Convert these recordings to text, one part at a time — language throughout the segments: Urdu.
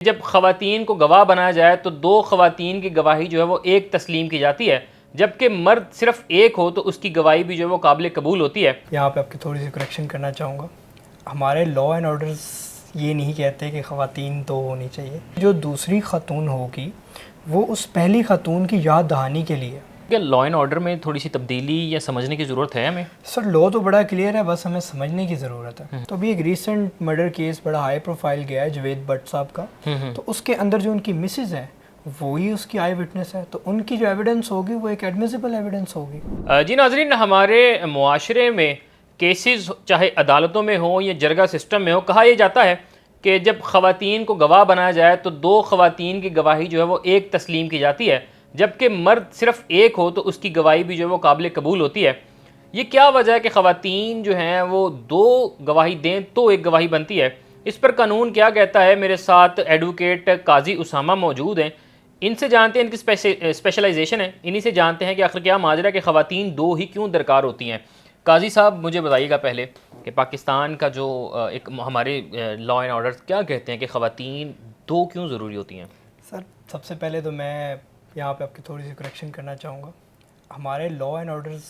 جب خواتین کو گواہ بنایا جائے تو دو خواتین کی گواہی جو ہے وہ ایک تسلیم کی جاتی ہے، جبکہ مرد صرف ایک ہو تو اس کی گواہی بھی جو ہے وہ قابل قبول ہوتی ہے۔ یہاں پہ آپ کی تھوڑی سی کریکشن کرنا چاہوں گا، ہمارے لا اینڈ آرڈرز یہ نہیں کہتے کہ خواتین تو ہونی چاہیے، جو دوسری خاتون ہوگی وہ اس پہلی خاتون کی یاد دہانی کے لیے۔ کیا لا اینڈ آرڈر میں تھوڑی سی تبدیلی یا سمجھنے کی ضرورت ہے ہمیں؟ سر لا تو بڑا کلیئر ہے، بس ہمیں سمجھنے کی ضرورت ہے۔ تو ابھی ایک ریسنٹ مرڈر کیس بڑا ہائی پروفائل گیا ہے جوید بٹ صاحب کا، تو اس کے اندر جو ان کی مسز ہے وہی اس کی آئی وٹنس ہے، تو ان کی جو ایویڈنس ہوگی وہ ایک ایڈمیسیبل ایویڈنس ہوگی۔ جی ناظرین، ہمارے معاشرے میں کیسز چاہے عدالتوں میں ہوں یا جرگہ سسٹم میں ہو، کہا یہ جاتا ہے کہ جب خواتین کو گواہ بنایا جائے تو دو خواتین کی گواہی جو ہے وہ ایک تسلیم کی جاتی ہے، جبکہ مرد صرف ایک ہو تو اس کی گواہی بھی جو ہے وہ قابل قبول ہوتی ہے۔ یہ کیا وجہ ہے کہ خواتین جو ہیں وہ دو گواہی دیں تو ایک گواہی بنتی ہے؟ اس پر قانون کیا کہتا ہے؟ میرے ساتھ ایڈوکیٹ قاضی اسامہ موجود ہیں، ان سے جانتے ہیں، ان کی اسپیشلائزیشن ہے، انہی سے جانتے ہیں کہ آخر کیا ماجرا ہے کہ خواتین دو ہی کیوں درکار ہوتی ہیں۔ قاضی صاحب مجھے بتائیے گا پہلے کہ پاکستان کا جو ایک ہمارے لا اینڈ آرڈر کیا کہتے ہیں کہ خواتین دو کیوں ضروری ہوتی ہیں؟ سر سب سے پہلے تو میں یہاں پہ آپ کی تھوڑی سی کریکشن کرنا چاہوں گا، ہمارے لا اینڈ آرڈرز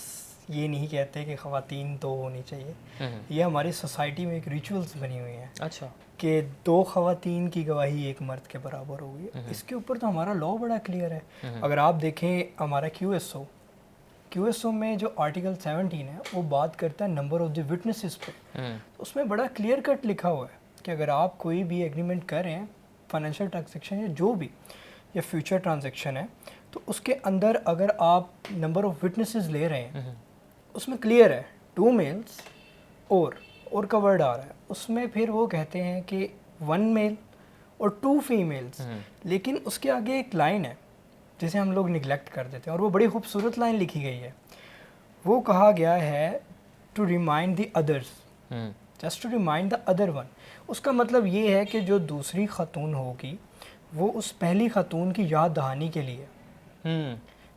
یہ نہیں کہتے کہ خواتین دو ہونی چاہیے، یہ ہماری سوسائٹی میں ایک ریچولز بنی ہوئی ہیں۔ اچھا، کہ دو خواتین کی گواہی ایک مرد کے برابر ہوگی، اس کے اوپر تو ہمارا لا بڑا کلیئر ہے۔ اگر آپ دیکھیں ہمارا کیو ایس او میں جو آرٹیکل 17 ہے وہ بات کرتا ہے نمبر آف دی وٹنسز پہ، اس میں بڑا کلیئر کٹ لکھا ہوا ہے کہ اگر آپ کوئی بھی ایگریمنٹ کر رہے ہیں، فائنینشیل ٹرانزیکشن یا جو بھی یا فیوچر ٹرانزیکشن ہے، تو اس کے اندر اگر آپ نمبر آف وٹنسز لے رہے ہیں، اس میں کلیئر ہے 2 میلز اور کا ورڈ آ رہا ہے، اس میں پھر وہ کہتے ہیں کہ 1 میل اور 2 فیمیلز، لیکن اس کے آگے ایک لائن ہے جسے ہم لوگ نگلیکٹ کر دیتے ہیں، اور وہ بڑی خوبصورت لائن لکھی گئی ہے، وہ کہا گیا ہے to remind the others, just to remind the other one. اس کا مطلب یہ ہے کہ جو دوسری خاتون ہوگی وہ اس پہلی خاتون کی یاد دہانی کے لیے،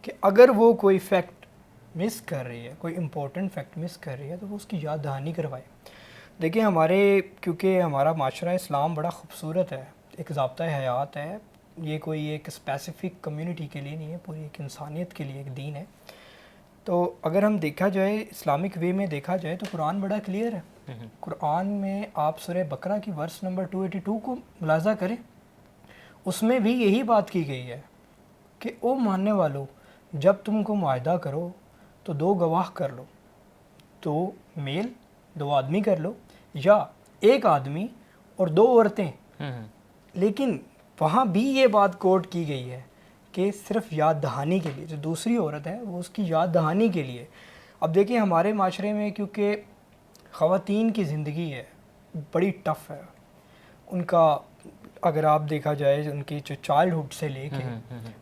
کہ اگر وہ کوئی فیکٹ مس کر رہی ہے، کوئی امپورٹنٹ فیکٹ مس کر رہی ہے، تو وہ اس کی یاد دہانی کروائے۔ دیکھیں کیونکہ ہمارا معاشرہ اسلام بڑا خوبصورت ہے، ایک ضابطہ حیات ہے، یہ کوئی ایک اسپیسیفک کمیونٹی کے لیے نہیں ہے، پوری ایک انسانیت کے لیے ایک دین ہے۔ تو اگر ہم دیکھا جائے اسلامک وے میں دیکھا جائے تو قرآن بڑا کلیئر ہے۔ قرآن میں آپ سورہ بقرہ کی ورس نمبر 282 کو ملاحظہ کریں، اس میں بھی یہی بات کی گئی ہے کہ او ماننے والو، جب تم کو معاہدہ کرو تو 2 گواہ کر لو، 2 میل 2 آدمی کر لو، یا 1 آدمی اور 2 عورتیں۔ لیکن وہاں بھی یہ بات کوٹ کی گئی ہے کہ صرف یاد دہانی کے لیے، جو دوسری عورت ہے وہ اس کی یاد دہانی کے لیے۔ اب دیکھیں ہمارے معاشرے میں کیونکہ خواتین کی زندگی ہے بڑی ٹف ہے، ان کا اگر آپ دیکھا جائے ان کی جو چائلڈ ہوڈ سے لے کے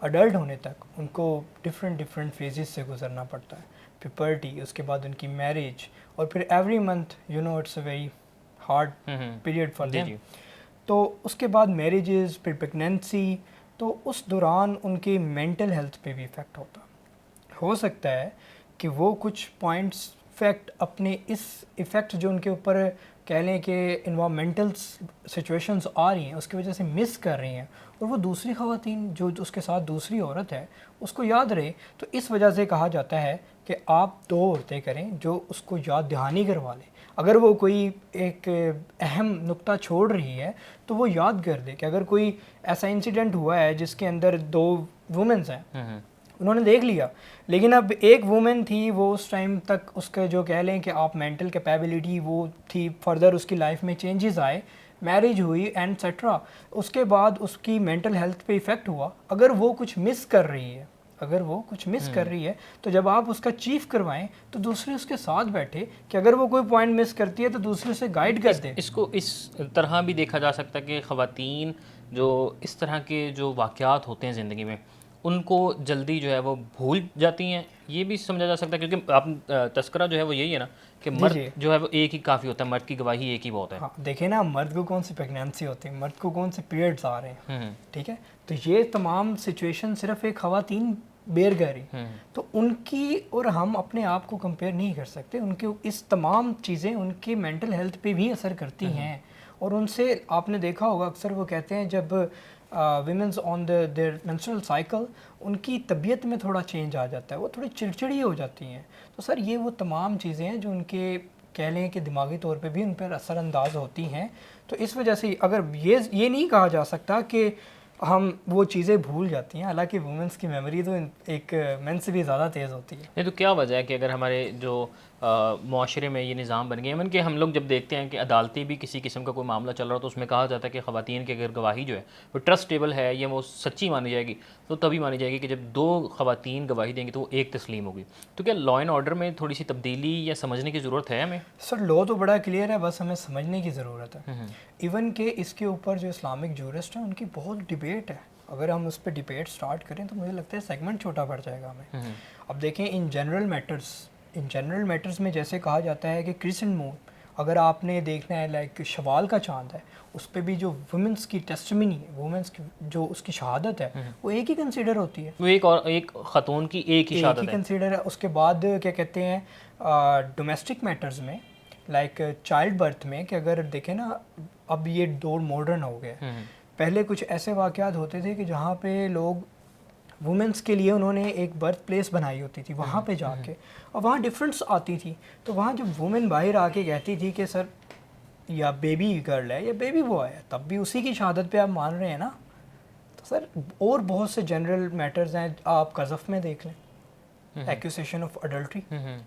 اڈلٹ ہونے تک ان کو ڈفرینٹ فیزز سے گزرنا پڑتا ہے، پیپرٹی، اس کے بعد ان کی میرج، اور پھر every month it's a very hard period for them. تو اس کے بعد میریجز، پھر پریگنینسی، تو اس دوران ان کی مینٹل ہیلتھ پہ بھی افیکٹ ہوتا ہو سکتا ہے کہ وہ کچھ پوائنٹس اپنے اس ایفیکٹ جو ان کے اوپر کہہ لیں کہ انوائرمنٹل سچویشنز آ رہی ہیں اس کی وجہ سے مس کر رہی ہیں، اور وہ دوسری خواتین جو اس کے ساتھ دوسری عورت ہے اس کو یاد رہے، تو اس وجہ سے کہا جاتا ہے کہ آپ 2 عورتیں کریں جو اس کو یاد دہانی کروا لیں۔ اگر وہ کوئی ایک اہم نقطہ چھوڑ رہی ہے تو وہ یاد کر دے کہ اگر کوئی ایسا انسیڈنٹ ہوا ہے جس کے اندر 2 وومنز ہیں، انہوں نے دیکھ لیا، لیکن اب ایک وومن تھی، وہ اس ٹائم تک اس کا جو کہہ لیں کہ آپ مینٹل کیپیبلٹی وہ تھی، فردر اس کی لائف میں چینجز آئے، میرج ہوئی اینڈ سیٹرا، اس کے بعد اس کی مینٹل ہیلتھ پہ ایفیکٹ ہوا۔ اگر وہ کچھ مس کر رہی ہے تو جب آپ اس کا چیف کروائیں تو دوسرے اس کے ساتھ بیٹھے کہ اگر وہ کوئی پوائنٹ مس کرتی ہے تو دوسرے سے گائیڈ کر دیں۔ اس کو اس طرح بھی دیکھا جا سکتا ہے کہ خواتین جو اس طرح کے جو واقعات ہوتے ہیں زندگی میں ان کو جلدی جو ہے وہ بھول جاتی ہیں، یہ بھی سمجھا جا سکتا ہے، کیونکہ آپ تذکرہ جو ہے وہ یہی ہے نا کہ مرد جو ہے وہ ایک ہی کافی ہوتا ہے، مرد کی گواہی ایک ہی بہت ہے۔ ہاں دیکھیں نا، مرد کو کون سی پریگنینسی ہوتی ہے، مرد کو کون سے پیریڈز آ رہے ہیں، ٹھیک ہے، تو یہ تمام سچویشن صرف ایک خواتین بیئر کر رہی، تو ان کی اور ہم اپنے آپ کو کمپیئر نہیں کر سکتے، ان کی اس تمام چیزیں ان کی مینٹل ہیلتھ پہ بھی اثر کرتی ہیں، اور ان سے آپ نے دیکھا ہوگا اکثر وہ کہتے ہیں جب ویمنز آن دیر منسٹرل سائیکل ان کی طبیعت میں تھوڑا چینج آ جاتا ہے, وہ تھوڑی چڑچڑی ہو جاتی ہیں. تو سر یہ وہ تمام چیزیں ہیں جو ان کے کہہ لیں کہ دماغی طور پہ بھی ان پر اثر انداز ہوتی ہیں. تو اس وجہ سے اگر یہ نہیں کہا جا سکتا کہ ہم وہ چیزیں بھول جاتی ہیں, حالانکہ وومنس کی میموری تو ایک مین سے بھی زیادہ تیز ہوتی ہے. نہیں تو کیا وجہ ہے کہ اگر ہمارے جو معاشرے میں یہ نظام بن گئے ایون کہ ہم لوگ جب دیکھتے ہیں کہ عدالتی بھی کسی قسم کا کوئی معاملہ چل رہا ہو تو اس میں کہا جاتا ہے کہ خواتین کی اگر گواہی جو ہے وہ ٹرسٹیبل ہے یا وہ سچی مانی جائے گی تو تبھی مانی جائے گی کہ جب 2 خواتین گواہی دیں گی تو وہ 1 تسلیم ہوگی. تو کیا لا اینڈ آرڈر میں تھوڑی سی تبدیلی یا سمجھنے کی ضرورت ہے ہمیں؟ سر لا تو بڑا کلیئر ہے, بس ہمیں سمجھنے کی ضرورت ہے. ایون کہ اس کے اوپر جو اسلامک جورسٹ ہیں ان کی بہت ڈبیٹ ہے. اگر ہم اس پہ ڈبیٹ سٹارٹ کریں تو مجھے لگتا ہے سیگمنٹ چھوٹا پڑ جائے گا ہمیں. اب دیکھیں ان جنرل میٹرز میں جیسے کہا جاتا ہے کہ کرسنٹ مون اگر آپ نے دیکھنا ہے لائک شوال کا چاند ہے, اس پہ بھی جو وومنس کی ٹیسٹمنی ہے, وومنس کی جو اس کی شہادت ہے وہ ایک ہی کنسیڈر ہوتی ہے, وہ ایک خاتون کی ایک ہی شہادت ہے, کنسیڈر ہے. اس کے بعد کیا کہتے ہیں ڈومیسٹک میٹرز میں لائک چائلڈ برتھ میں, کہ اگر دیکھیں نا اب یہ دور ماڈرن ہو گیا. پہلے کچھ ایسے واقعات ہوتے تھے کہ جہاں پہ لوگ وومنس کے لیے انہوں نے ایک برتھ پلیس بنائی ہوتی تھی, وہاں پہ جا کے, اور وہاں ڈفرینس آتی تھی. تو وہاں جب وومن باہر آ کے کہتی تھی کہ سر یا بیبی گرل ہے یا بیبی بوائے ہے, تب بھی اسی کی شہادت پہ آپ مان رہے ہیں نا. تو سر اور بہت سے جنرل میٹرز ہیں, آپ قذف میں دیکھ لیں, ایکوزیشن آف اڈلٹری,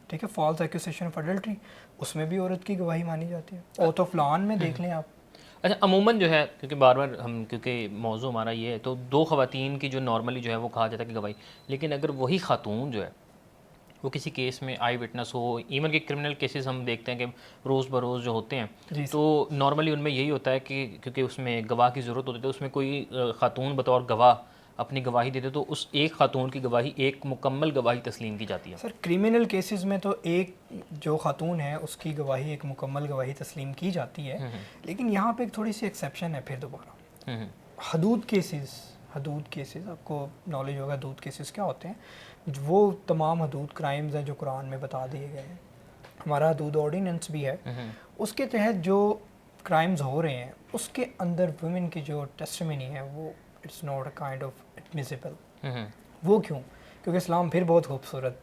ٹھیک ہے, فالس ایکوزیشن آف اڈلٹری, اس میں بھی عورت کی گواہی مانی جاتی ہے. اوتھ آف لان میں دیکھ لیں آپ. اچھا عموماً جو ہے کیونکہ بار بار کیونکہ موضوع ہمارا یہ ہے تو 2 خواتین کی جو نارملی جو ہے وہ کہا جاتا ہے کہ گواہی, لیکن اگر وہی خاتون جو ہے وہ کسی کیس میں آئی وٹنس ہو, ایون کہ کرمنل کیسز ہم دیکھتے ہیں کہ روز بروز جو ہوتے ہیں تو نارملی ان میں یہی ہوتا ہے کہ کیونکہ اس میں گواہ کی ضرورت ہوتی ہے, تو اس میں کوئی خاتون بطور گواہ اپنی گواہی دیتے تو اس ایک خاتون کی گواہی ایک مکمل گواہی تسلیم کی جاتی ہے. سر کرمنل کیسز میں تو ایک جو خاتون ہے اس کی گواہی ایک مکمل گواہی تسلیم کی جاتی ہے, لیکن یہاں پہ ایک تھوڑی سی ایکسیپشن ہے پھر دوبارہ. حدود کیسز آپ کو نالج ہوگا حدود کیسز کیا ہوتے ہیں. وہ تمام حدود کرائمز ہیں جو قرآن میں بتا دیے گئے ہیں, ہمارا حدود آرڈیننس بھی ہے, اس کے تحت جو کرائمز ہو رہے ہیں اس کے اندر ویمن کی جو ٹیسٹمنی ہے وہ it's not a kind of admissible. وہ کیوں؟ کیونکہ اسلام پھر بہت خوبصورت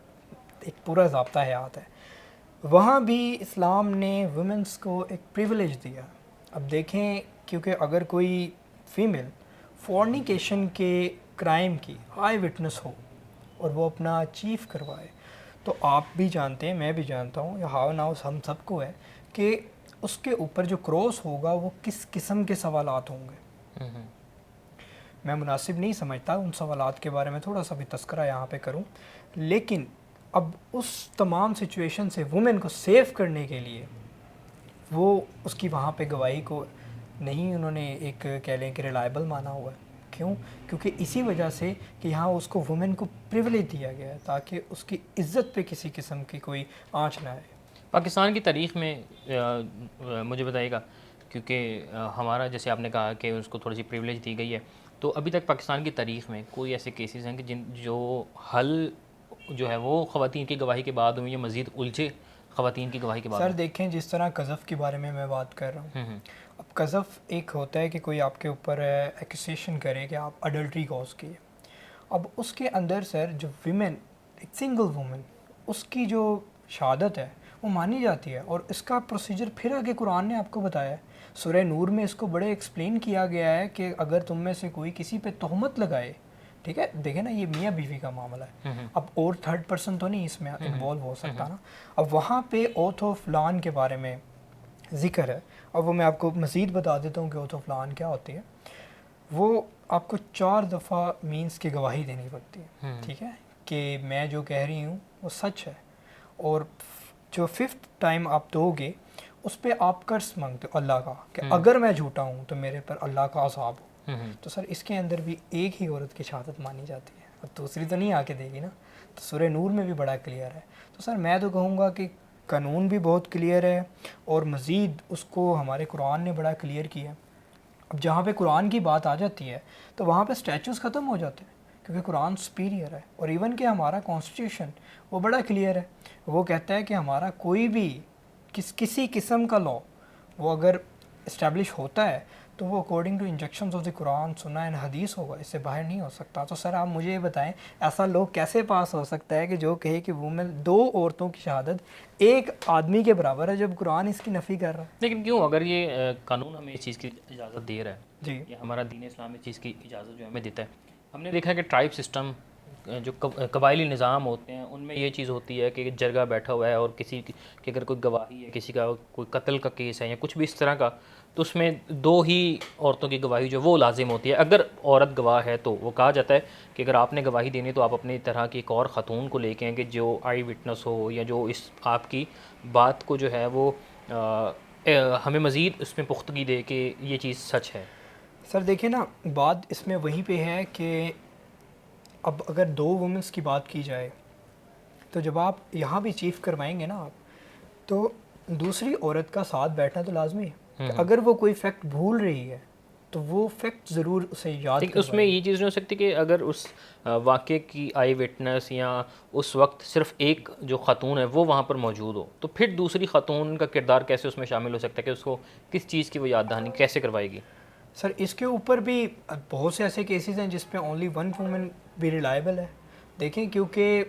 ایک پورا ضابطہ حیات ہے. وہاں بھی اسلام نے ویمنس کو ایک پریویلیج دیا. اب دیکھیں کیونکہ اگر کوئی فیمیل فورنیکیشن کے کرائم کی آئی وٹنس ہو اور وہ اپنا چیف کروائے, تو آپ بھی جانتے ہیں, میں بھی جانتا ہوں, یا ہاؤ ناؤس ہم سب کو ہے کہ اس کے اوپر جو کراس ہوگا وہ کس قسم کے سوالات ہوں گے. میں مناسب نہیں سمجھتا ان سوالات کے بارے میں تھوڑا سا بھی تذکرہ یہاں پہ کروں, لیکن اب اس تمام سچویشن سے وومن کو سیو کرنے کے لیے وہ اس کی وہاں پہ گواہی کو نہیں انہوں نے ایک کہہ لیں کہ ریلائبل مانا ہوا ہے. کیوں؟ کیونکہ اسی وجہ سے کہ یہاں اس کو وومن کو پریویلیج دیا گیا ہے تاکہ اس کی عزت پہ کسی قسم کی کوئی آنچ نہ آئے. پاکستان کی تاریخ میں مجھے بتائیے گا, کیونکہ ہمارا جیسے آپ نے کہا کہ اس کو تھوڑی سی پریویلیج دی گئی ہے, تو ابھی تک پاکستان کی تاریخ میں کوئی ایسے کیسز ہیں کہ جو حل جو ہے وہ خواتین کی گواہی کے بعد ہوئی یا مزید الجھے خواتین کی گواہی کے بعد؟ سر دیکھیں جس طرح قذف کے بارے میں بات کر رہا ہوں, اب قذف ایک ہوتا ہے کہ کوئی آپ کے اوپر ایکوزیشن کرے کہ آپ اڈلٹری کاز کیے. اب اس کے اندر سر جو ویمن, ایک سنگل وومن, اس کی جو شہادت ہے وہ مانی جاتی ہے, اور اس کا پروسیجر پھر آگے قرآن نے آپ کو بتایا ہے. سورہ نور میں اس کو بڑے ایکسپلین کیا گیا ہے کہ اگر تم میں سے کوئی کسی پہ تہمت لگائے, ٹھیک ہے, دیکھیں نا یہ میاں بیوی کا معاملہ ہے, اب اور تھرڈ پرسن تو نہیں اس میں انوالو ہو سکتا نا. اب وہاں پہ اوتھ آف لان کے بارے میں ذکر ہے, اب وہ میں آپ کو مزید بتا دیتا ہوں کہ اوتھ آف لان کیا ہوتی ہے. وہ آپ کو 4 دفعہ مینس کی گواہی دینی پڑتی ہے, ٹھیک ہے, کہ میں جو کہہ رہی ہوں وہ سچ ہے, اور جو 5th ٹائم آپ دو گے اس پہ آپ قرض مانگتے ہو اللہ کا کہ اگر میں جھوٹا ہوں تو میرے پر اللہ کا عذاب ہو. تو سر اس کے اندر بھی ایک ہی عورت کی شہادت مانی جاتی ہے, اب دوسری تو نہیں آ کے دے گی نا. تو سورہ نور میں بھی بڑا کلیئر ہے. تو سر میں تو کہوں گا کہ قانون بھی بہت کلیئر ہے, اور مزید اس کو ہمارے قرآن نے بڑا کلیئر کیا. اب جہاں پہ قرآن کی بات آ جاتی ہے تو وہاں پہ اسٹیچوز ختم ہو جاتے ہیں, کیونکہ قرآن سپیریئر ہے. اور ایون کہ ہمارا کانسٹیٹیوشن وہ بڑا کلیئر ہے, وہ کہتا ہے کہ ہمارا کوئی بھی کسی قسم کا لا وہ اگر اسٹیبلش ہوتا ہے تو وہ according to injunctions of the قرآن سنہ اینڈ حدیث ہوگا، اس سے باہر نہیں ہو سکتا. تو سر آپ مجھے یہ بتائیں ایسا لوگ کیسے پاس ہو سکتا ہے کہ جو کہے کہ وومن 2 عورتوں کی شہادت ایک آدمی کے برابر ہے جب قرآن اس کی نفی کر رہا ہے؟ لیکن کیوں، اگر یہ قانون ہمیں اس چیز کی اجازت دے رہا ہے جی یا ہمارا دین اسلام اس چیز کی اجازت جو ہمیں دیتا ہے، ہم نے دیکھا ہے کہ ٹرائب سسٹم جو قبائلی نظام ہوتے ہیں ان میں یہ چیز ہوتی ہے کہ جرگہ بیٹھا ہوا ہے اور کسی کی اگر کوئی گواہی ہے، کسی کا کوئی قتل کا کیس ہے یا کچھ بھی اس طرح کا، تو اس میں 2 ہی عورتوں کی گواہی جو وہ لازم ہوتی ہے. اگر عورت گواہ ہے تو وہ کہا جاتا ہے کہ اگر آپ نے گواہی دینی تو آپ اپنی طرح کی ایک اور خاتون کو لے کے آئیں کہ جو آئی وٹنس ہو یا جو اس آپ کی بات کو جو ہے وہ ہمیں مزید اس میں پختگی دے کہ یہ چیز سچ ہے. سر دیکھیں نا، بات اس میں وہیں پہ ہے کہ اب اگر 2 وومنس کی بات کی جائے تو جب آپ یہاں بھی چیف کروائیں گے نا آپ، تو دوسری عورت کا ساتھ بیٹھنا تو لازمی ہے کہ اگر وہ کوئی فیکٹ بھول رہی ہے تو وہ فیکٹ ضرور اسے یاد لیکن اس میں یہ چیز نہیں ہو سکتی کہ اگر اس واقعے کی آئی وٹنس یا اس وقت صرف ایک جو خاتون ہے وہ وہاں پر موجود ہو، تو پھر دوسری خاتون کا کردار کیسے اس میں شامل ہو سکتا ہے کہ اس کو کس چیز کی وہ یاد دہانی کیسے کروائے گی؟ سر اس کے اوپر بھی بہت سے ایسے کیسز ہیں جس پہ اونلی 1 وومن بھی ریلائبل ہے. دیکھیں کیونکہ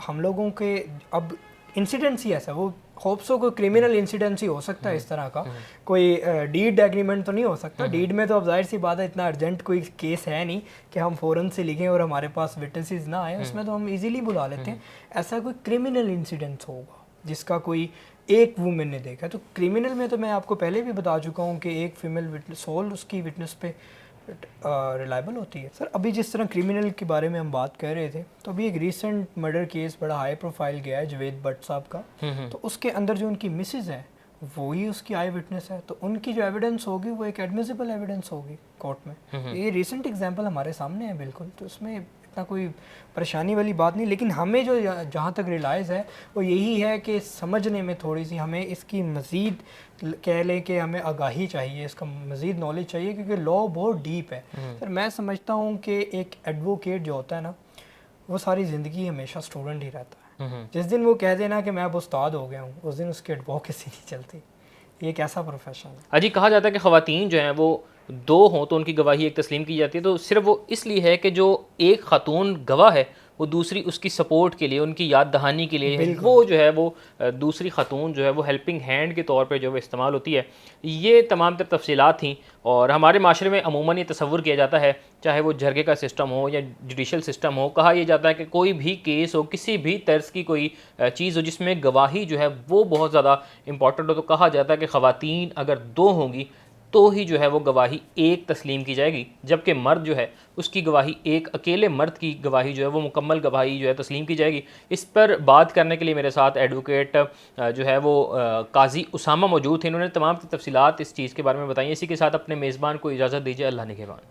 ہم لوگوں کے اب انسیڈنٹس ہی ایسا، وہ ہوپسو کوئی کرمنل انسیڈنس ہی ہو سکتا ہے اس طرح کا، کوئی ڈیڈ ایگریمنٹ تو نہیں ہو سکتا. ڈیڈ میں تو اب ظاہر سی بات ہے اتنا ارجنٹ کوئی کیس ہے نہیں کہ ہم فوراً سے لکھیں اور ہمارے پاس وٹنسز نہ آئیں، اس میں تو ہم ایزیلی بلا لیتے ہیں. ایسا کوئی کرمنل انسیڈنس ہوگا جس کا کوئی ایک وومن نے دیکھا، تو کرمنل میں تو میں آپ کو پہلے بھی بتا چکا ہوں کہ ایک فیمیل وٹنس سول اس کی وٹنس پہ ریلائبل ہوتی ہے. سر ابھی جس طرح کرمنل کے بارے میں ہم بات کر رہے تھے، تو ابھی ایک ریسنٹ مرڈر کیس بڑا ہائی پروفائل گیا ہے جوید بٹ صاحب کا، تو اس کے اندر جو ان کی مسز ہے وہی اس کی آئی وٹنس ہے، تو ان کی جو ایویڈنس ہوگی وہ ایک ایڈمیسیبل ایویڈنس ہوگی کورٹ میں. یہ ریسنٹ ایگزامپل ہمارے سامنے ہے بالکل، تو اس میں اتنا کوئی پریشانی والی بات نہیں. لیکن ہمیں جو جہاں تک ریلائز ہے وہ یہی ہے کہ سمجھنے میں تھوڑی سی ہمیں اس کی مزید کہہ لیں کہ ہمیں آگاہی چاہیے، اس کا مزید نالج چاہیے، کیونکہ لا بہت ڈیپ ہے. سر میں سمجھتا ہوں کہ ایک ایڈوکیٹ جو ہوتا ہے نا وہ ساری زندگی ہمیشہ اسٹوڈنٹ ہی رہتا ہے. جس دن وہ کہہ دینا کہ میں اب استاد ہو گیا ہوں، اس دن اس کی ایڈوکیسی نہیں چلتی. یہ ایک ایسا پروفیشن ہے. اجی کہا جاتا ہے کہ خواتین جو ہیں وہ 2 ہوں تو ان کی گواہی ایک تسلیم کی جاتی ہے، تو صرف وہ اس لیے ہے کہ جو ایک خاتون گواہ ہے وہ دوسری اس کی سپورٹ کے لیے، ان کی یاد دہانی کے لیے وہ جو ہے وہ دوسری خاتون جو ہے وہ ہیلپنگ ہینڈ کے طور پہ جو ہے استعمال ہوتی ہے. یہ تمام تر تفصیلات تھیں، اور ہمارے معاشرے میں عموماً یہ تصور کیا جاتا ہے، چاہے وہ جرگے کا سسٹم ہو یا جوڈیشل سسٹم ہو، کہا یہ جاتا ہے کہ کوئی بھی کیس ہو، کسی بھی طرز کی کوئی چیز ہو جس میں گواہی جو ہے وہ بہت زیادہ امپورٹنٹ ہو، تو کہا جاتا ہے کہ خواتین اگر 2 ہوں گی تو ہی جو ہے وہ گواہی ایک تسلیم کی جائے گی، جبکہ مرد جو ہے اس کی گواہی ایک اکیلے مرد کی گواہی جو ہے وہ مکمل گواہی جو ہے تسلیم کی جائے گی. اس پر بات کرنے کے لیے میرے ساتھ ایڈوکیٹ جو ہے وہ قاضی اسامہ موجود تھے. انہوں نے تمام تفصیلات اس چیز کے بارے میں بتائیں. اسی کے ساتھ اپنے میزبان کو اجازت دیجیے. اللہ نگہبان.